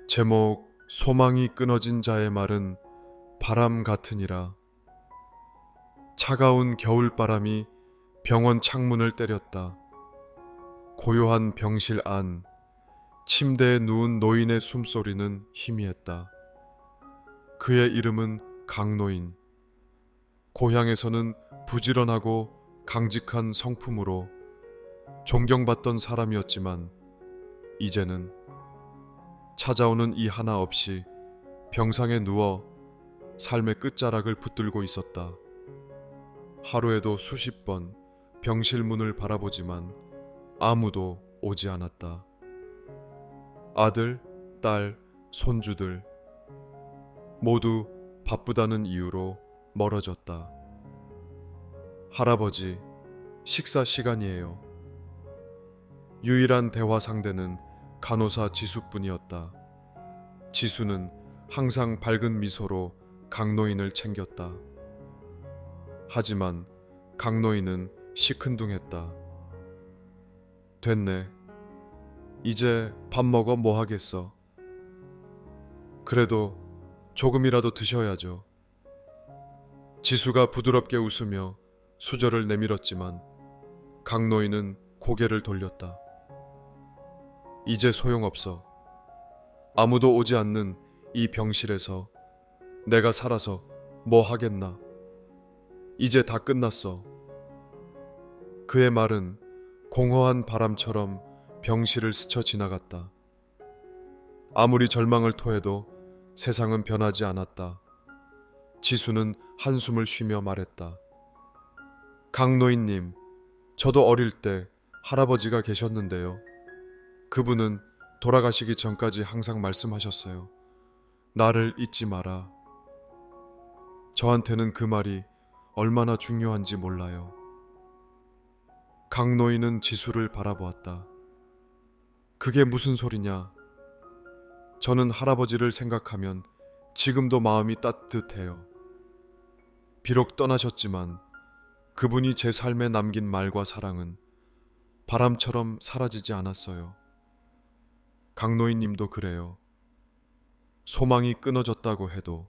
제목 소망이 끊어진 자의 말은 바람 같으니라. 차가운 겨울바람이 병원 창문을 때렸다. 고요한 병실 안, 침대에 누운 노인의 숨소리는 희미했다. 그의 이름은 강노인. 고향에서는 부지런하고 강직한 성품으로 존경받던 사람이었지만 이제는 찾아오는 이 하나 없이 병상에 누워 삶의 끝자락을 붙들고 있었다. 하루에도 수십 번 병실 문을 바라보지만 아무도 오지 않았다. 아들, 딸, 손주들 모두 바쁘다는 이유로 멀어졌다. 할아버지, 식사 시간이에요. 유일한 대화 상대는 간호사 지수뿐이었다. 지수는 항상 밝은 미소로 강노인을 챙겼다. 하지만 강노인은 시큰둥했다. 됐네. 이제 밥 먹어 뭐 하겠어. 그래도 조금이라도 드셔야죠. 지수가 부드럽게 웃으며 수저를 내밀었지만 강노인은 고개를 돌렸다. 이제 소용없어. 아무도 오지 않는 이 병실에서 내가 살아서 뭐 하겠나. 이제 다 끝났어. 그의 말은 공허한 바람처럼 병실을 스쳐 지나갔다. 아무리 절망을 토해도 세상은 변하지 않았다. 지수는 한숨을 쉬며 말했다. 강노인님, 저도 어릴 때 할아버지가 계셨는데요. 그분은 돌아가시기 전까지 항상 말씀하셨어요. 나를 잊지 마라. 저한테는 그 말이 얼마나 중요한지 몰라요. 강노인은 지수를 바라보았다. 그게 무슨 소리냐? 저는 할아버지를 생각하면 지금도 마음이 따뜻해요. 비록 떠나셨지만 그분이 제 삶에 남긴 말과 사랑은 바람처럼 사라지지 않았어요. 강노인님도 그래요. 소망이 끊어졌다고 해도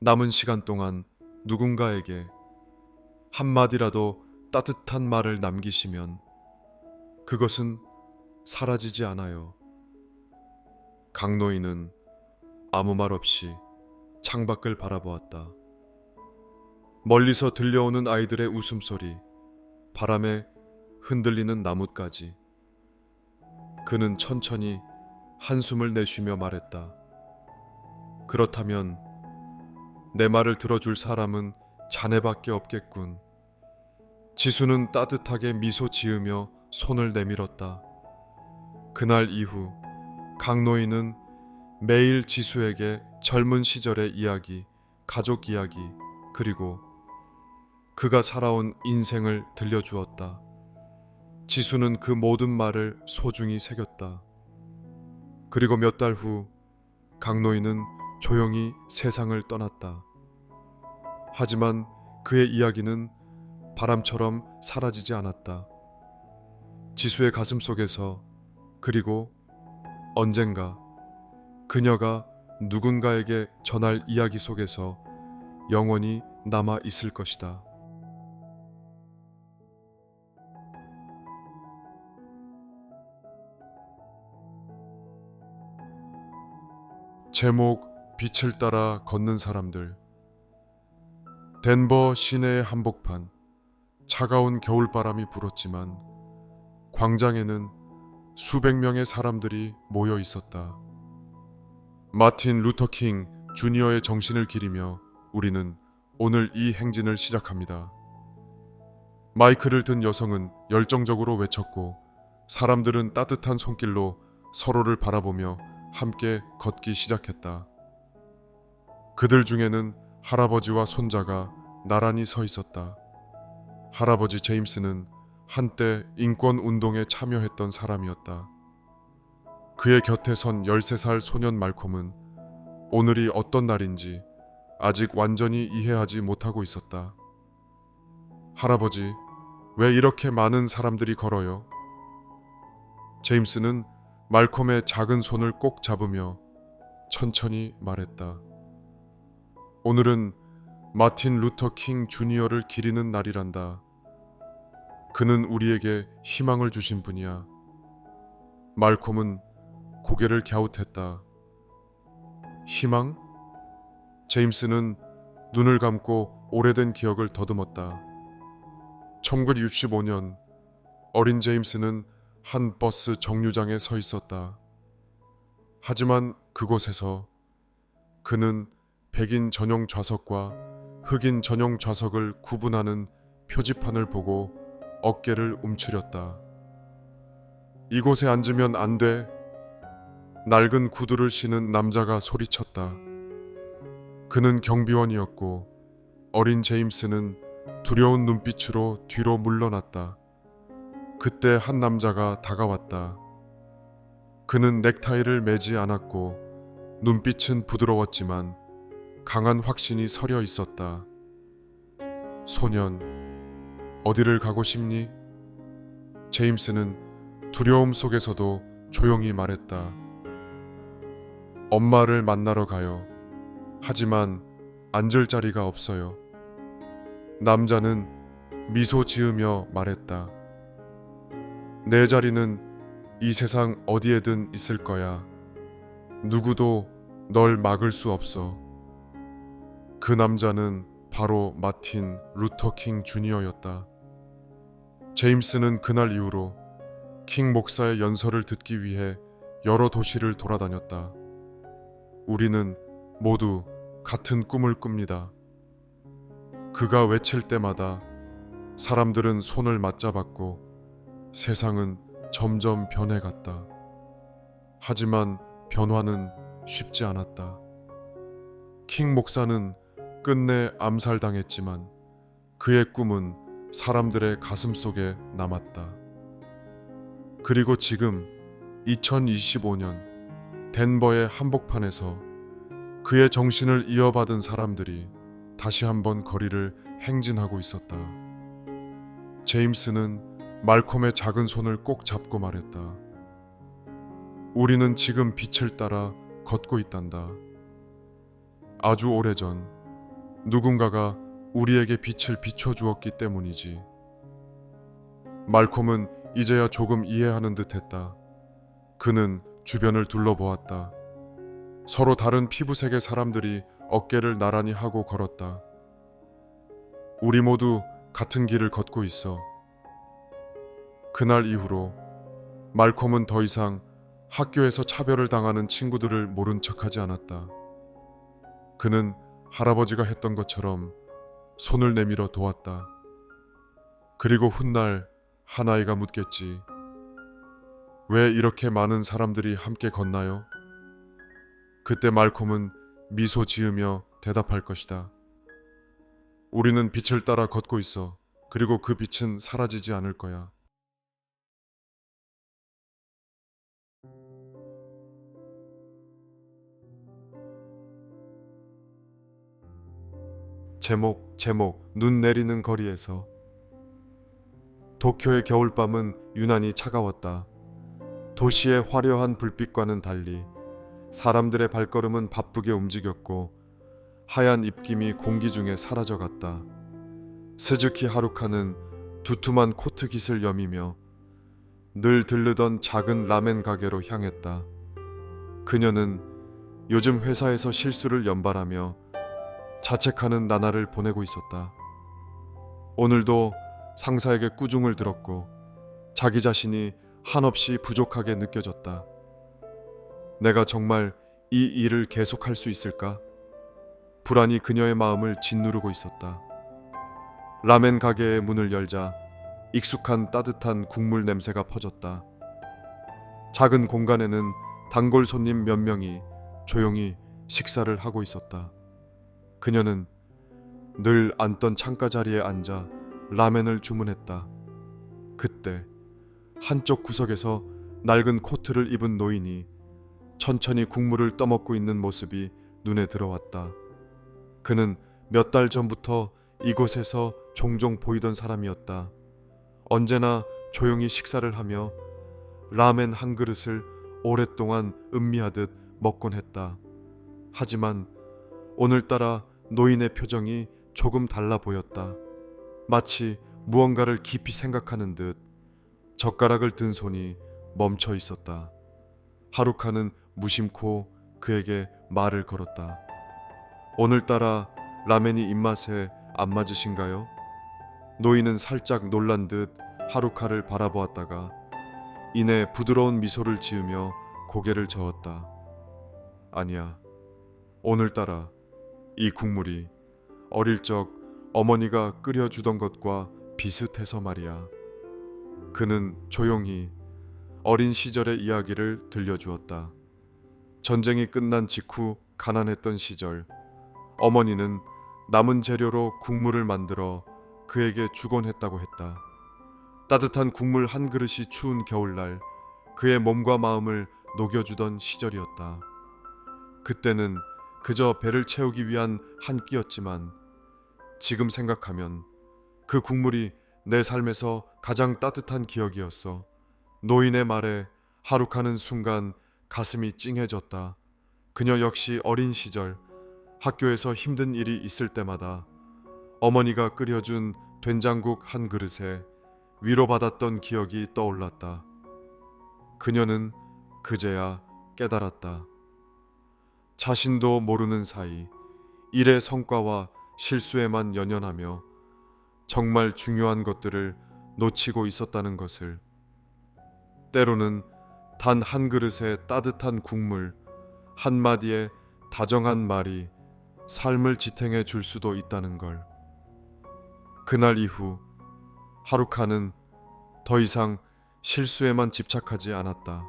남은 시간 동안 누군가에게 한마디라도 따뜻한 말을 남기시면 그것은 사라지지 않아요. 강노인은 아무 말 없이 창밖을 바라보았다. 멀리서 들려오는 아이들의 웃음소리, 바람에 흔들리는 나뭇가지. 그는 천천히 한숨을 내쉬며 말했다. 그렇다면 내 말을 들어줄 사람은 자네밖에 없겠군. 지수는 따뜻하게 미소 지으며 손을 내밀었다. 그날 이후 강노인은 매일 지수에게 젊은 시절의 이야기, 가족 이야기, 그리고 그가 살아온 인생을 들려주었다. 지수는 그 모든 말을 소중히 새겼다. 그리고 몇 달 후 강노인은 조용히 세상을 떠났다. 하지만 그의 이야기는 바람처럼 사라지지 않았다. 지수의 가슴 속에서, 그리고 언젠가 그녀가 누군가에게 전할 이야기 속에서 영원히 남아 있을 것이다. 제목 빛을 따라 걷는 사람들. 덴버 시내의 한복판. 차가운 겨울바람이 불었지만 광장에는 수백 명의 사람들이 모여 있었다. 마틴 루터 킹 주니어의 정신을 기리며 우리는 오늘 이 행진을 시작합니다. 마이크를 든 여성은 열정적으로 외쳤고 사람들은 따뜻한 손길로 서로를 바라보며 함께 걷기 시작했다. 그들 중에는 할아버지와 손자가 나란히 서 있었다. 할아버지 제임스는 한때 인권 운동에 참여했던 사람이었다. 그의 곁에 선 13살 소년 말콤은 오늘이 어떤 날인지 아직 완전히 이해하지 못하고 있었다. 할아버지, 왜 이렇게 많은 사람들이 걸어요? 제임스는 말콤의 작은 손을 꼭 잡으며 천천히 말했다. 오늘은 마틴 루터 킹 주니어를 기리는 날이란다. 그는 우리에게 희망을 주신 분이야. 말콤은 고개를 갸웃했다. 희망? 제임스는 눈을 감고 오래된 기억을 더듬었다. 1965년 어린 제임스는 한 버스 정류장에 서 있었다. 하지만 그곳에서 그는 백인 전용 좌석과 흑인 전용 좌석을 구분하는 표지판을 보고 어깨를 움츠렸다. 이곳에 앉으면 안 돼. 낡은 구두를 신은 남자가 소리쳤다. 그는 경비원이었고 어린 제임스는 두려운 눈빛으로 뒤로 물러났다. 그때 한 남자가 다가왔다. 그는 넥타이를 매지 않았고 눈빛은 부드러웠지만 강한 확신이 서려 있었다. 소년, 어디를 가고 싶니? 제임스는 두려움 속에서도 조용히 말했다. 엄마를 만나러 가요. 하지만 앉을 자리가 없어요. 남자는 미소 지으며 말했다. 내 자리는 이 세상 어디에든 있을 거야. 누구도 널 막을 수 없어. 그 남자는 바로 마틴 루터 킹 주니어였다. 제임스는 그날 이후로 킹 목사의 연설을 듣기 위해 여러 도시를 돌아다녔다. 우리는 모두 같은 꿈을 꿉니다. 그가 외칠 때마다 사람들은 손을 맞잡았고 세상은 점점 변해갔다. 하지만 변화는 쉽지 않았다. 킹 목사는 끝내 암살당했지만 그의 꿈은 사람들의 가슴 속에 남았다. 그리고 지금 2025년 덴버의 한복판에서 그의 정신을 이어받은 사람들이 다시 한번 거리를 행진하고 있었다. 제임스는 말콤의 작은 손을 꼭 잡고 말했다. 우리는 지금 빛을 따라 걷고 있단다. 아주 오래전 누군가가 우리에게 빛을 비춰주었기 때문이지. 말콤은 이제야 조금 이해하는 듯했다. 그는 주변을 둘러보았다. 서로 다른 피부색의 사람들이 어깨를 나란히 하고 걸었다. 우리 모두 같은 길을 걷고 있어. 그날 이후로 말콤은 더 이상 학교에서 차별을 당하는 친구들을 모른 척하지 않았다. 그는 할아버지가 했던 것처럼 손을 내밀어 도왔다. 그리고 훗날 한 아이가 묻겠지. 왜 이렇게 많은 사람들이 함께 걷나요? 그때 말콤은 미소 지으며 대답할 것이다. 우리는 빛을 따라 걷고 있어. 그리고 그 빛은 사라지지 않을 거야. 제목 눈 내리는 거리에서. 도쿄의 겨울밤은 유난히 차가웠다. 도시의 화려한 불빛과는 달리 사람들의 발걸음은 바쁘게 움직였고 하얀 입김이 공기 중에 사라져갔다. 스즈키 하루카는 두툼한 코트 깃을 여미며 늘 들르던 작은 라멘 가게로 향했다. 그녀는 요즘 회사에서 실수를 연발하며 자책하는 나날을 보내고 있었다. 오늘도 상사에게 꾸중을 들었고 자기 자신이 한없이 부족하게 느껴졌다. 내가 정말 이 일을 계속할 수 있을까? 불안이 그녀의 마음을 짓누르고 있었다. 라멘 가게의 문을 열자 익숙한 따뜻한 국물 냄새가 퍼졌다. 작은 공간에는 단골 손님 몇 명이 조용히 식사를 하고 있었다. 그녀는 늘 앉던 창가 자리에 앉아 라멘을 주문했다. 그때 한쪽 구석에서 낡은 코트를 입은 노인이 천천히 국물을 떠먹고 있는 모습이 눈에 들어왔다. 그는 몇 달 전부터 이곳에서 종종 보이던 사람이었다. 언제나 조용히 식사를 하며 라멘 한 그릇을 오랫동안 음미하듯 먹곤 했다. 하지만 오늘따라 노인의 표정이 조금 달라 보였다. 마치 무언가를 깊이 생각하는 듯 젓가락을 든 손이 멈춰 있었다. 하루카는 무심코 그에게 말을 걸었다. 오늘따라 라멘이 입맛에 안 맞으신가요? 노인은 살짝 놀란 듯 하루카를 바라보았다가 이내 부드러운 미소를 지으며 고개를 저었다. 아니야. 오늘따라 이 국물이 어릴 적 어머니가 끓여주던 것과 비슷해서 말이야. 그는 조용히 어린 시절의 이야기를 들려주었다. 전쟁이 끝난 직후 가난했던 시절, 어머니는 남은 재료로 국물을 만들어 그에게 주곤 했다고 했다. 따뜻한 국물 한 그릇이 추운 겨울날 그의 몸과 마음을 녹여주던 시절이었다. 그때는 그저 배를 채우기 위한 한 끼였지만 지금 생각하면 그 국물이 내 삶에서 가장 따뜻한 기억이었어. 노인의 말에 하루카는 순간 가슴이 찡해졌다. 그녀 역시 어린 시절 학교에서 힘든 일이 있을 때마다 어머니가 끓여준 된장국 한 그릇에 위로받았던 기억이 떠올랐다. 그녀는 그제야 깨달았다. 자신도 모르는 사이 일의 성과와 실수에만 연연하며 정말 중요한 것들을 놓치고 있었다는 것을. 때로는 단 한 그릇의 따뜻한 국물, 한마디의 다정한 말이 삶을 지탱해 줄 수도 있다는 걸. 그날 이후 하루카는 더 이상 실수에만 집착하지 않았다.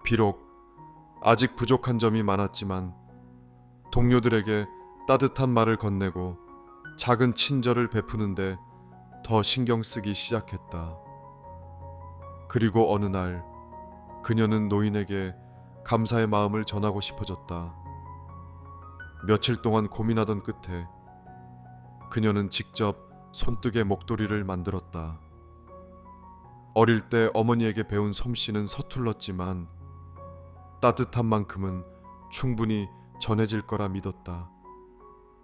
비록 아직 부족한 점이 많았지만 동료들에게 따뜻한 말을 건네고 작은 친절을 베푸는데 더 신경 쓰기 시작했다. 그리고 어느 날 그녀는 노인에게 감사의 마음을 전하고 싶어졌다. 며칠 동안 고민하던 끝에 그녀는 직접 손뜨개 목도리를 만들었다. 어릴 때 어머니에게 배운 솜씨는 서툴렀지만 따뜻한 만큼은 충분히 전해질 거라 믿었다.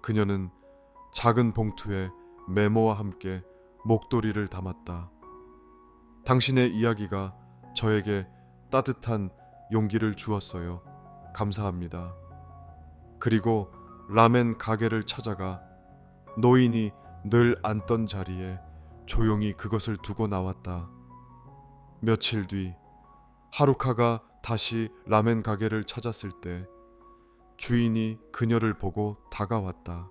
그녀는 작은 봉투에 메모와 함께 목도리를 담았다. 당신의 이야기가 저에게 따뜻한 용기를 주었어요. 감사합니다. 그리고 라멘 가게를 찾아가 노인이 늘 앉던 자리에 조용히 그것을 두고 나왔다. 며칠 뒤 하루카가 다시 라멘 가게를 찾았을 때 주인이 그녀를 보고 다가왔다.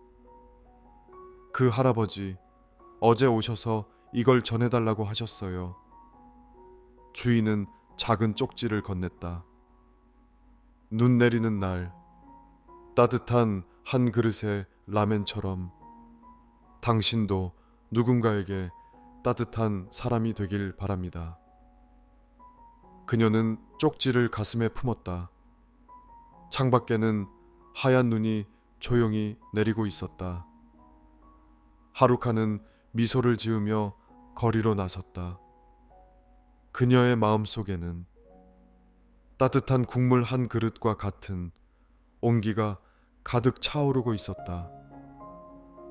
그 할아버지, 어제 오셔서 이걸 전해달라고 하셨어요. 주인은 작은 쪽지를 건넸다. 눈 내리는 날, 따뜻한 한 그릇의 라멘처럼 당신도 누군가에게 따뜻한 사람이 되길 바랍니다. 그녀는 쪽지를 가슴에 품었다. 창밖에는 하얀 눈이 조용히 내리고 있었다. 하루카는 미소를 지으며 거리로 나섰다. 그녀의 마음속에는 따뜻한 국물 한 그릇과 같은 온기가 가득 차오르고 있었다.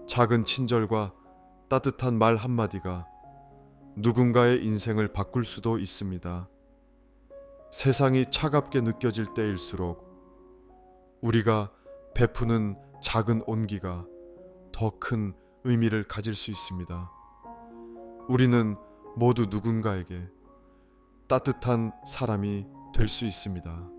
작은 친절과 따뜻한 말 한마디가 누군가의 인생을 바꿀 수도 있습니다. 세상이 차갑게 느껴질 때일수록 우리가 베푸는 작은 온기가 더 큰 의미를 가질 수 있습니다. 우리는 모두 누군가에게 따뜻한 사람이 될 수 있습니다.